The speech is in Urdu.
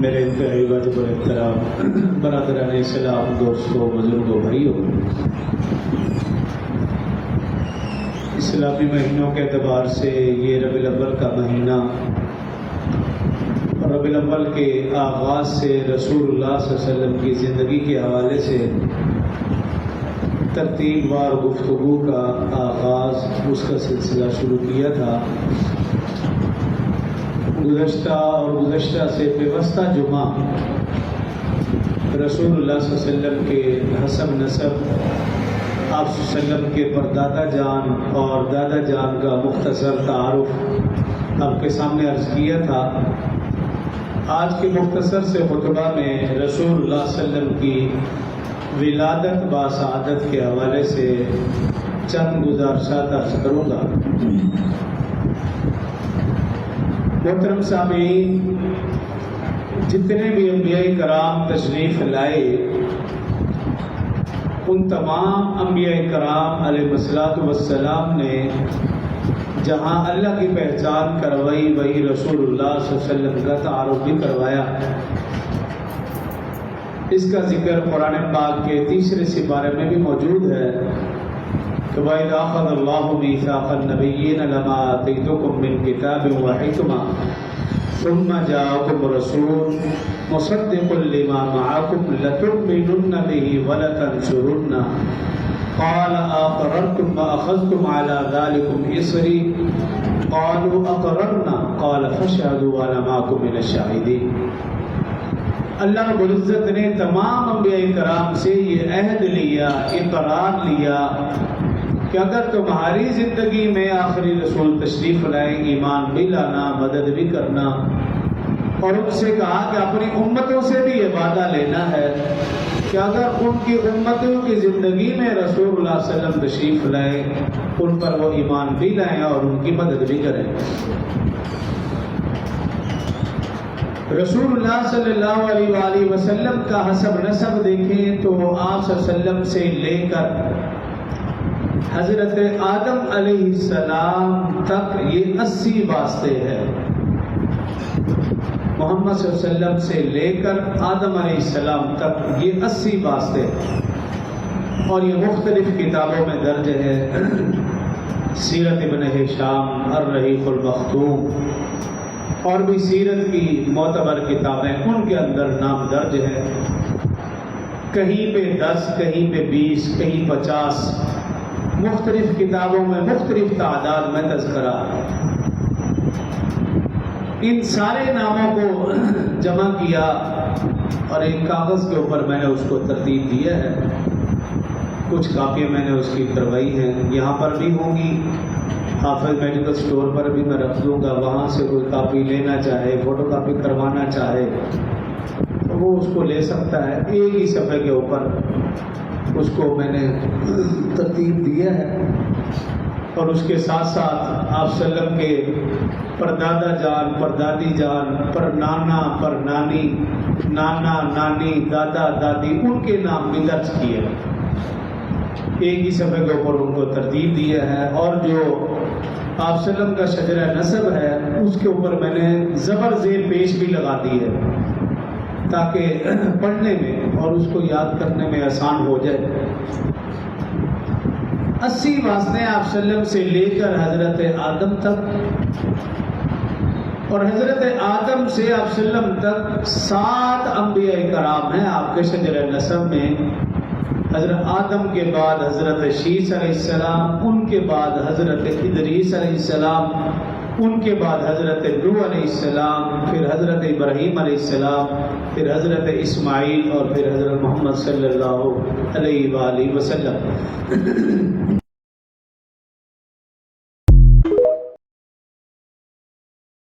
میرے انتہائی واجب الاحترام برادران اسلام، دوستوں، بزرگوں، بھائیوں، اسلامی مہینوں کے اعتبار سے یہ ربیع الاول کا مہینہ، ربیع الاول کے آغاز سے رسول اللہ صلی اللہ علیہ وسلم کی زندگی کے حوالے سے ترتیب وار گفتگو کا آغاز، اس کا سلسلہ شروع کیا تھا۔ گزشتہ سے پیوستہ جمعہ رسول اللہ صلی اللہ علیہ وسلم کے حسب نسب، آپ صلی اللہ علیہ وسلم کے پردادا جان اور دادا جان کا مختصر تعارف آپ کے سامنے عرض کیا تھا۔ آج کے مختصر سے خطبہ میں رسول اللہ صلی اللہ علیہ وسلم کی ولادت با سعادت کے حوالے سے چند گزارشات عرض کروں گا۔ محترم سامعین، جتنے بھی انبیاء کرام تشریف لائے، ان تمام انبیاء کرام علیہ الصلوۃ والسلام نے جہاں اللہ کی پہچان کروائی، وہی رسول اللہ صلی اللہ علیہ وسلم کا تعارف بھی کروایا۔ اس کا ذکر قرآن پاک کے تیسرے سپارے میں بھی موجود ہے کہ وَإِذْ أَخَذَ اللَّهُ مِيثَاقَ النَّبِيِّينَ لَمَا آتَيْتُكُم مِّن كِتَابٍ وَحِكْمَةٍ ثُمَّ جَاءَكُمْ رَسُولٌ مُصَدِّقٌ لِّمَا مَعَكُمْ لَتُؤْمِنُنَّ بِهِ وَلَتَنصُرُنَّهُ قَالَ أَقْرَرْتُمْ وَأَخَذْتُمْ عَلَىٰ ذَلِكُمْ إِصْرِي قَالُوا أَقْرَرْنَا قَالَ فَاشْهَدُوا وَأَنَا مَعَكُم مِّنَ الشَّاهِدِينَ۔ اللہ رب العزت نے تمام انبیاء کرام سے یہ عہد لیا، اقرار لیا کہ اگر تمہاری زندگی میں آخری رسول تشریف لائیں، ایمان بھی لانا، مدد بھی کرنا، اور ان سے کہا کہ اپنی امتوں سے بھی یہ وعدہ لینا ہے کہ اگر ان کی امتوں کی زندگی میں رسول اللہ صلی اللہ علیہ وسلم تشریف لائیں، ان پر وہ ایمان بھی لائیں اور ان کی مدد بھی کریں۔ رسول اللہ صلی اللہ علیہ وآلہ وسلم کا حسب نسب دیکھیں تو آپ صلی اللہ علیہ وسلم سے لے کر حضرت آدم علیہ السلام تک یہ 80 واسطے ہیں۔ محمد صلی اللہ علیہ وسلم سے لے کر آدم علیہ السلام تک یہ 80 واسطے، اور یہ مختلف کتابوں میں درج ہے۔ سیرت ابن ہشام، الرحیق المختوم اور بھی سیرت کی معتبر کتابیں، ان کے اندر نام درج ہے۔ کہیں پہ 10، کہیں پہ 20، کہیں 50، مختلف کتابوں میں مختلف تعداد میں تذکرہ ہے۔ ان سارے ناموں کو جمع کیا اور ایک کاغذ کے اوپر میں نے اس کو ترتیب دیا ہے۔ کچھ کاپیاں میں نے اس کی کروائی ہیں، یہاں پر بھی ہوں گی، حافظ میڈیکل سٹور پر بھی میں رکھ دوں گا، وہاں سے کوئی کاپی لینا چاہے، فوٹو کاپی کروانا چاہے تو وہ اس کو لے سکتا ہے۔ ایک ہی صفحے کے اوپر اس کو میں نے ترتیب دیا ہے، اور اس کے ساتھ ساتھ آپ صلی اللہ علیہ وسلم کے پردادا جان، پردادی جان، پر نانا، پر نانی، نانا، نانی، دادا، دادی، ان کے نام بھی درج کیے ہیں۔ ایک ہی صفحے کے اوپر ان کو ترتیب دیا ہے، اور جو آپ صلی اللہ علیہ وسلم کا شجرہ نسب ہے اس کے اوپر میں نے زبر زیر پیش بھی لگا دی ہے تاکہ پڑھنے میں اور اس کو یاد کرنے میں آسان ہو جائے۔ 80 واسطے آپ صلی اللہ علیہ وسلم سے لے کر حضرت آدم تک، اور حضرت آدم سے آپ صلی اللہ علیہ وسلم تک 7 انبیاء کرام ہیں آپ کے شجرہ نسب میں۔ حضرت آدم کے بعد حضرت شیس علیہ السلام، ان کے بعد حضرت ادریس علیہ السلام، ان کے بعد حضرت نوح علیہ السلام، پھر حضرت ابراہیم علیہ السلام، پھر حضرت اسماعیل، اور پھر حضرت محمد صلی اللہ علیہ وآلہ وسلم۔